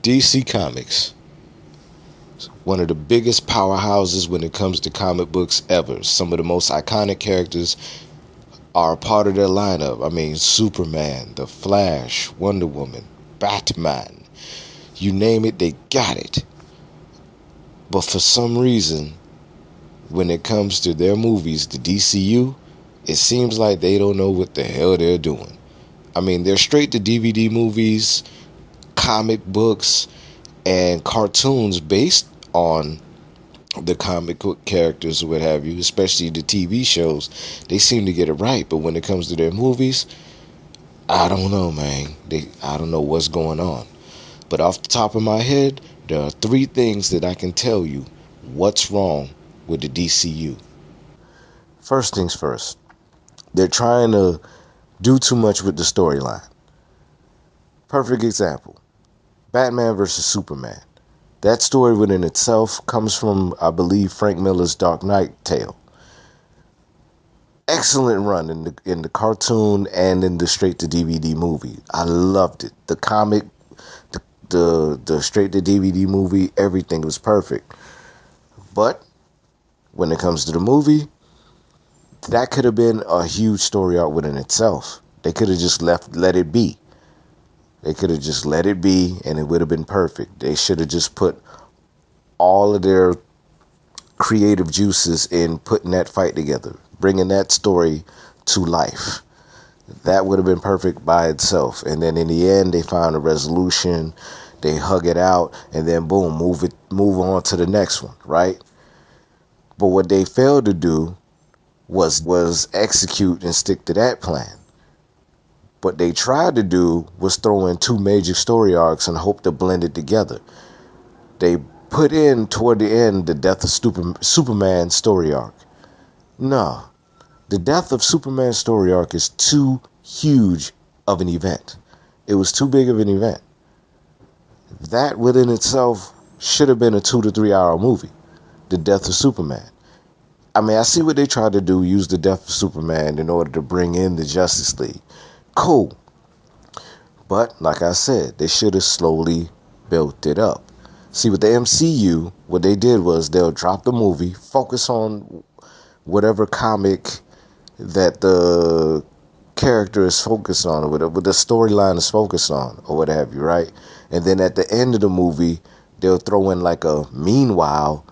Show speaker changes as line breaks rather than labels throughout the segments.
DC Comics, one of the biggest powerhouses when it comes to comic books ever. Some of the most iconic characters are a part of their lineup. I mean, Superman, The Flash, Wonder Woman, Batman. You name it, they got it. But for some reason, when it comes to their movies, the DCU, it seems like they don't know what the hell they're doing. I mean, they're straight to DVD movies, comic books, and cartoons based on the comic book characters or what have you, especially the TV shows. They seem to get it right, but when it comes to their movies, I don't know, man. I don't know what's going on. But off the top of my head, there are three things that I can tell you what's wrong with the DCU. First things first, they're trying to do too much with the storyline. Perfect example, Batman versus Superman. That story within itself comes from, I believe, Frank Miller's Dark Knight tale. Excellent run in the cartoon and in the straight to DVD movie. I loved it. The comic, the straight to DVD movie, everything was perfect. But when it comes to the movie, that could have been a huge story arc within itself. They could have just let it be. They could have just let it be and it would have been perfect. They should have just put all of their creative juices in putting that fight together, bringing that story to life. That would have been perfect by itself. And then in the end, they found a resolution, they hug it out, and then boom, move on to the next one, right? But what they failed to do was execute and stick to that plan. What they tried to do was throw in two major story arcs and hope to blend it together. They put in, toward the end, the death of Superman story arc. No, the death of Superman story arc is too huge of an event. It was too big of an event. That within itself should have been a 2 to 3 hour movie. The death of Superman. I mean, I see what they tried to do, use the death of Superman in order to bring in the Justice League. Cool. But, like I said, they should have slowly built it up. See, with the MCU, what they did was they'll drop the movie, focus on whatever comic that the character is focused on, or whatever the storyline is focused on, or what have you, right? And then at the end of the movie, they'll throw in like a meanwhile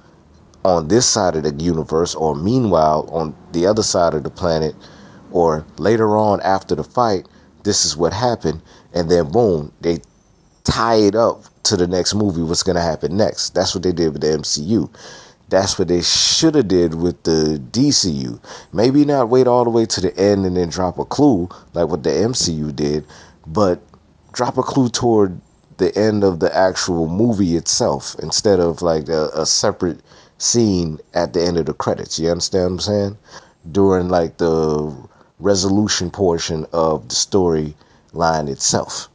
on this side of the universe, or meanwhile on the other side of the planet, or later on after the fight, this is what happened, and then boom, they tie it up to the next movie, what's going to happen next. That's what they did with the MCU. That's what they should have did with the DCU. Maybe not wait all the way to the end and then drop a clue like what the MCU did, but drop a clue toward the end of the actual movie itself instead of like a separate scene at the end of the credits. You understand what I'm saying? During like the resolution portion of the storyline itself.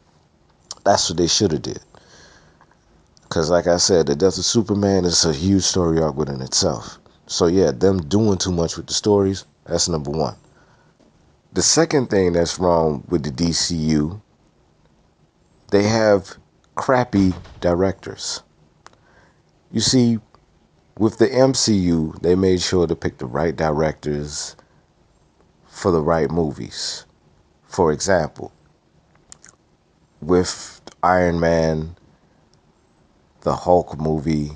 That's what they should have did. Because like I said, the death of Superman is a huge story arc within itself. So yeah, them doing too much with the stories, that's number one. The second thing that's wrong with the DCU, they have crappy directors. You see, with the MCU, they made sure to pick the right directors for the right movies. For example, with Iron Man, the Hulk movie,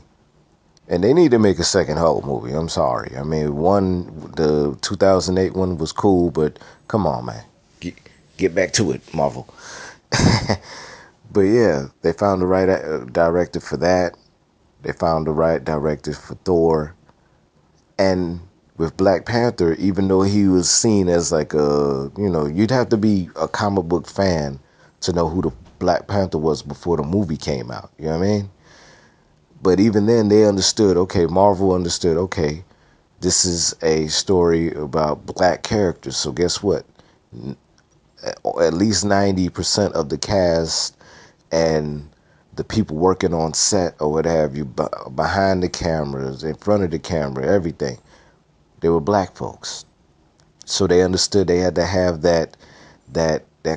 and they need to make a second Hulk movie. I'm sorry. I mean, the 2008 one was cool, but come on, man. Get back to it, Marvel. But yeah, they found the right director for that. They found the right director for Thor. And with Black Panther, even though he was seen as like you'd have to be a comic book fan to know who the Black Panther was before the movie came out. You know what I mean? But even then, they understood, okay, Marvel understood, okay, this is a story about black characters. So guess what? At least 90% of the cast and the people working on set or what have you, behind the cameras, in front of the camera, everything, they were black folks. So they understood they had to have that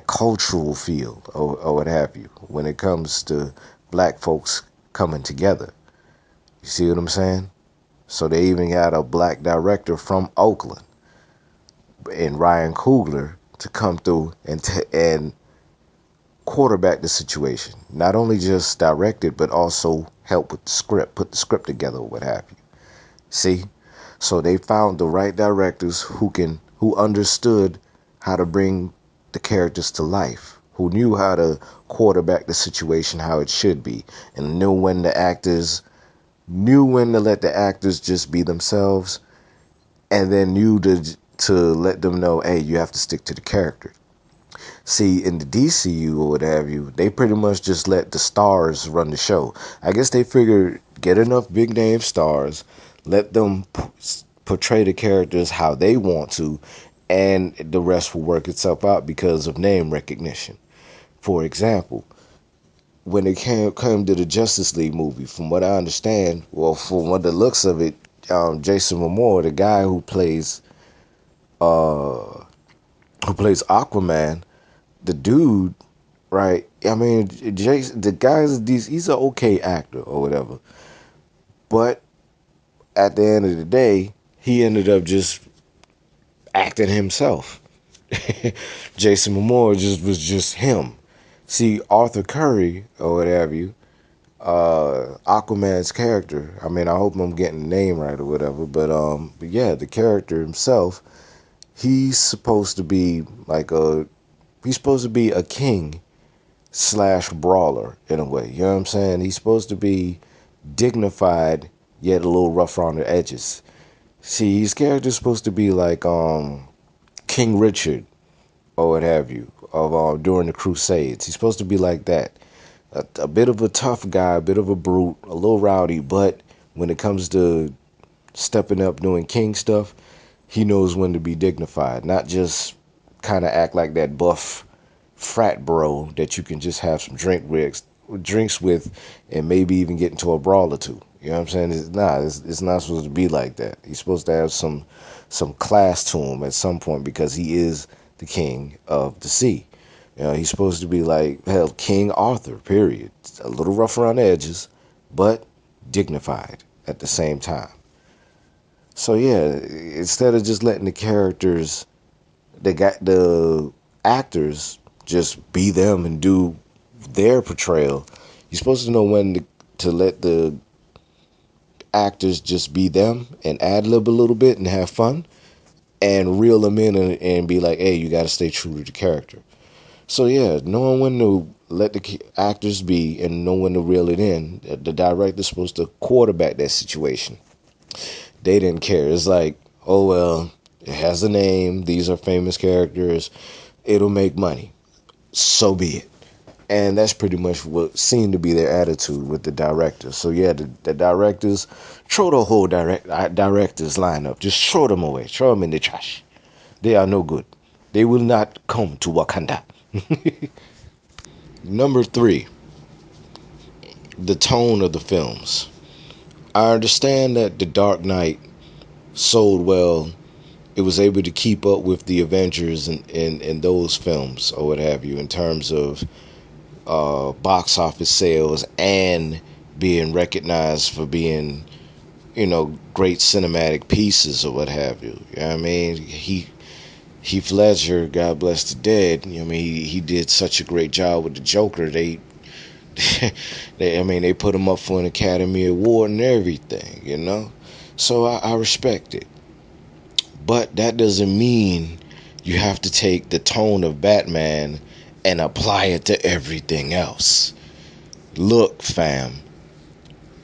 cultural feel or what have you when it comes to black folks coming together. You see what I'm saying? So they even got a black director from Oakland and Ryan Coogler to come through and quarterback the situation. Not only just direct it, but also help with the script, put the script together, or what have you. See? So they found the right directors who understood how to bring the characters to life, who knew how to quarterback the situation how it should be, and knew when to let the actors just be themselves, and then knew to let them know, hey, you have to stick to the character. See, in the DCU or what have you, they pretty much just let the stars run the show. I guess they figured get enough big name stars, let them portray the characters how they want to, and the rest will work itself out because of name recognition. For example, when it came to the Justice League movie, from what I understand, well, from what the looks of it, Jason Momoa, the guy who plays Aquaman, the dude, right? I mean, Jason, the guy's he's an okay actor or whatever, but at the end of the day, he ended up just acting himself. Jason Momoa was just him. See, Arthur Curry or whatever you, Aquaman's character. I mean, I hope I'm getting the name right or whatever, but yeah, the character himself, he's supposed to be like he's supposed to be a king slash brawler in a way. You know what I'm saying? He's supposed to be dignified yet a little rough around the edges. See, his character's supposed to be like King Richard or what have you of during the Crusades. He's supposed to be like that. A bit of a tough guy, a bit of a brute, a little rowdy, but when it comes to stepping up doing king stuff, he knows when to be dignified, not just kind of act like that buff frat bro that you can just have some drinks with and maybe even get into a brawl or two. You know what I'm saying? It's not supposed to be like that. He's supposed to have some class to him at some point because he is the king of the sea. You know, he's supposed to be like, hell, King Arthur, period. A little rough around the edges, but dignified at the same time. So yeah, instead of just letting the characters, the actors just be them and do their portrayal, you're supposed to know when to let the actors just be them and ad lib a little bit and have fun and reel them in and be like, hey, you got to stay true to the character. So yeah, knowing when to let the actors be and know when to reel it in, the director's supposed to quarterback that situation. They didn't care. It's like, oh well, it has a name. These are famous characters. It'll make money. So be it. And that's pretty much what seemed to be their attitude with the directors. So yeah, the directors, throw the whole directors lineup. Just throw them away. Throw them in the trash. They are no good. They will not come to Wakanda. Number three, the tone of the films. I understand that The Dark Knight sold well. It was able to keep up with the Avengers in those films or what have you in terms of box office sales and being recognized for being, great cinematic pieces or what have you. You know what I mean? Heath Ledger, God bless the dead. I mean, he did such a great job with the Joker. They put him up for an Academy Award and everything. So I respect it. But that doesn't mean you have to take the tone of Batman and apply it to everything else. Look, fam,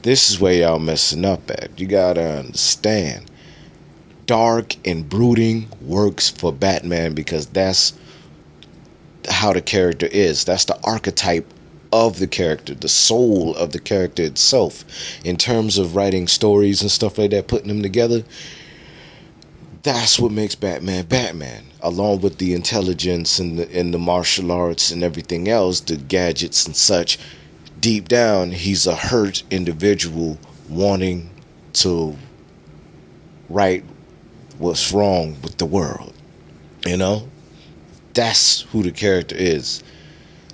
this is where y'all messing up at. You gotta understand. Dark and brooding works for Batman because that's how the character is. That's the archetype of the character, the soul of the character itself. In terms of writing stories and stuff like that, putting them together, that's what makes Batman Batman, along with the intelligence and the martial arts and everything else, the gadgets and such. Deep down, he's a hurt individual wanting to right what's wrong with the world. You know, that's who the character is.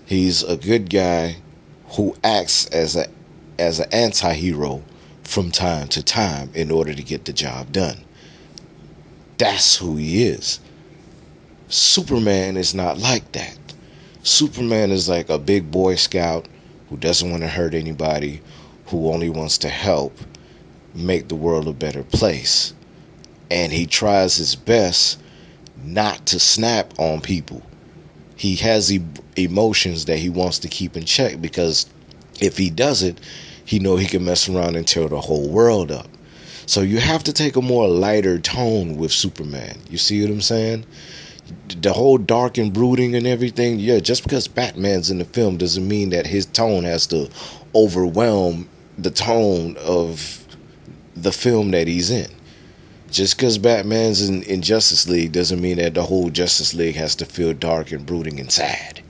He's a good guy who acts as an anti-hero from time to time in order to get the job done. That's who he is. Superman is not like that. Superman is like a big boy scout who doesn't want to hurt anybody, who only wants to help make the world a better place. And he tries his best not to snap on people. He has emotions that he wants to keep in check, because if he doesn't, he know he can mess around and tear the whole world up. So you have to take a more lighter tone with Superman. You see what I'm saying? The whole dark and brooding and everything, yeah, just because Batman's in the film doesn't mean that his tone has to overwhelm the tone of the film that he's in. Just because Batman's in Justice League doesn't mean that the whole Justice League has to feel dark and brooding and sad.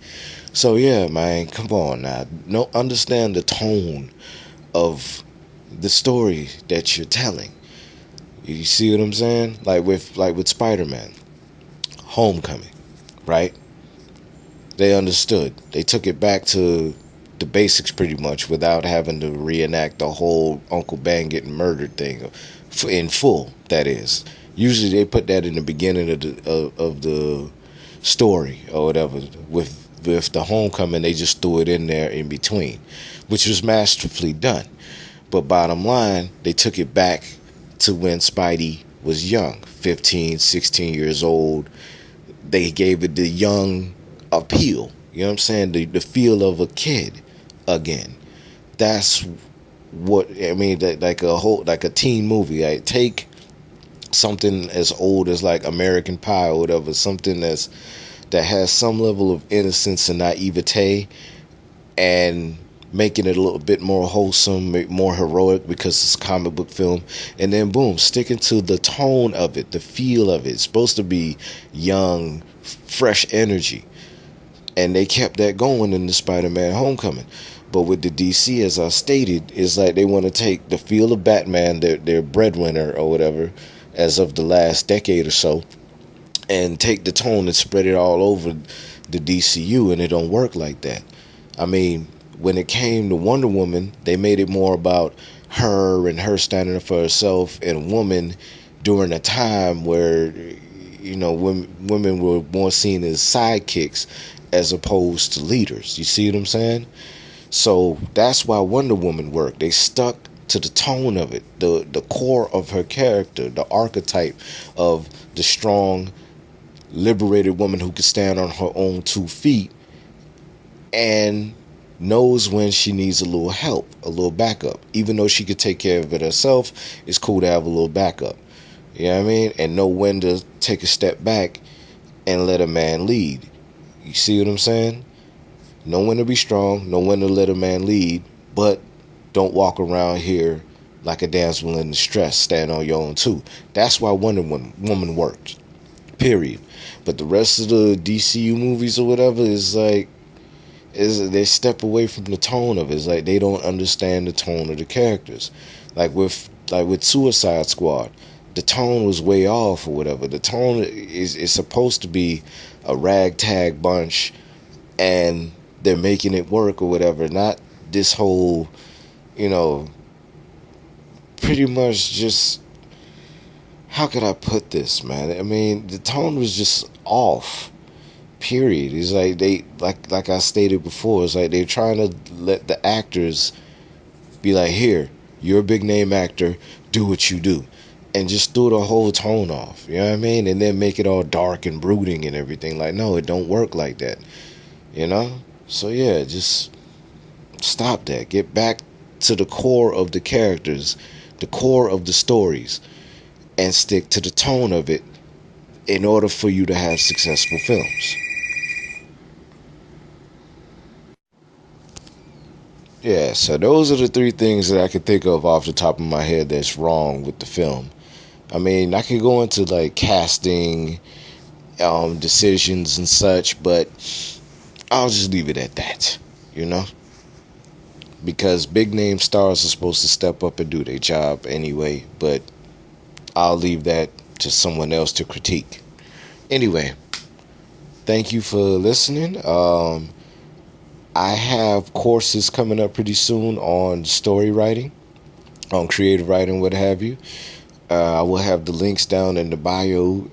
So yeah, man, come on now. No, understand the tone of the story that you're telling. You see what I'm saying? Like with Spider-Man, Homecoming, right? They understood. They took it back to the basics pretty much without having to reenact the whole Uncle Ben getting murdered thing in full. That is. Usually they put that in the beginning of the story or whatever. With the Homecoming, they just threw it in there in between, which was masterfully done. But bottom line, they took it back to when Spidey was young, 15, 16 years old. They gave it the young appeal. You know what I'm saying? The feel of a kid again. That's what I mean. Like a teen movie. Like take something as old as like American Pie or whatever, something that has some level of innocence and naivete, and making it a little bit more wholesome, more heroic because it's a comic book film, and then boom, sticking to the tone of it, the feel of it. It's supposed to be young, fresh energy, and they kept that going in the Spider-Man Homecoming. But with the DC, as I stated, it's like they want to take the feel of Batman, their breadwinner or whatever, as of the last decade or so, and take the tone and spread it all over the DCU, and it don't work like that. I mean, when it came to Wonder Woman, they made it more about her and her standing up for herself, and woman during a time where women were more seen as sidekicks as opposed to leaders. You see what I'm saying? So that's why Wonder Woman worked. They stuck to the tone of it, the core of her character, the archetype of the strong, liberated woman who can stand on her own 2 feet and knows when she needs a little help, a little backup. Even though she could take care of it herself, it's cool to have a little backup. You know what I mean? And know when to take a step back and let a man lead. You see what I'm saying? Know when to be strong, know when to let a man lead, but don't walk around here like a damsel in distress. Stand on your own too. That's why Wonder Woman worked. Period. But the rest of the DCU movies or whatever is like, they step away from the tone of it. It's like they don't understand the tone of the characters. Like with Suicide Squad, the tone was way off or whatever. The tone is supposed to be a ragtag bunch, and they're making it work or whatever. Not this whole, you know, pretty much just, how could I put this, man? I mean, the tone was just off. Period. It's like they like I stated before. It's like they're trying to let the actors be like, here, you're a big name actor, do what you do, and just threw the whole tone off. You know what I mean? And then make it all dark and brooding and everything. Like, no, it don't work like that. You know? So yeah, just stop that. Get back to the core of the characters, the core of the stories, and stick to the tone of it in order for you to have successful films. Yeah, so those are the three things that I can think of off the top of my head that's wrong with the film. I mean, I could go into like casting, decisions and such, but I'll just leave it at that, you know? Because big name stars are supposed to step up and do their job anyway, but I'll leave that to someone else to critique. Anyway, thank you for listening. I have courses coming up pretty soon on story writing, on creative writing, what have you. I will have the links down in the bio.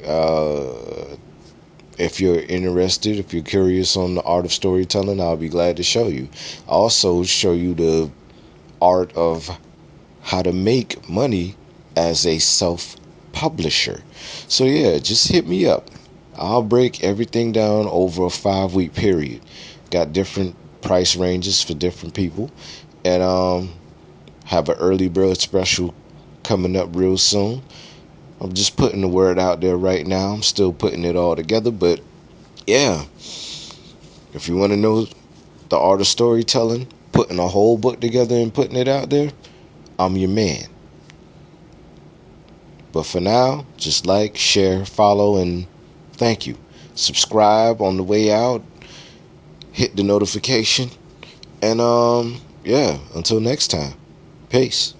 If you're interested, if you're curious on the art of storytelling, I'll be glad to show you. I'll also show you the art of how to make money as a self publisher. So yeah, just hit me up. I'll break everything down over a 5 week period. Got different price ranges for different people, and have an early bird special coming up real soon. I'm just putting the word out there right now. I'm still putting it all together, but yeah, if you want to know the art of storytelling, putting a whole book together and putting it out there, I'm your man. But for now, just like, share, follow, and thank you. Subscribe on the way out. Hit the notification. And yeah, until next time. Peace.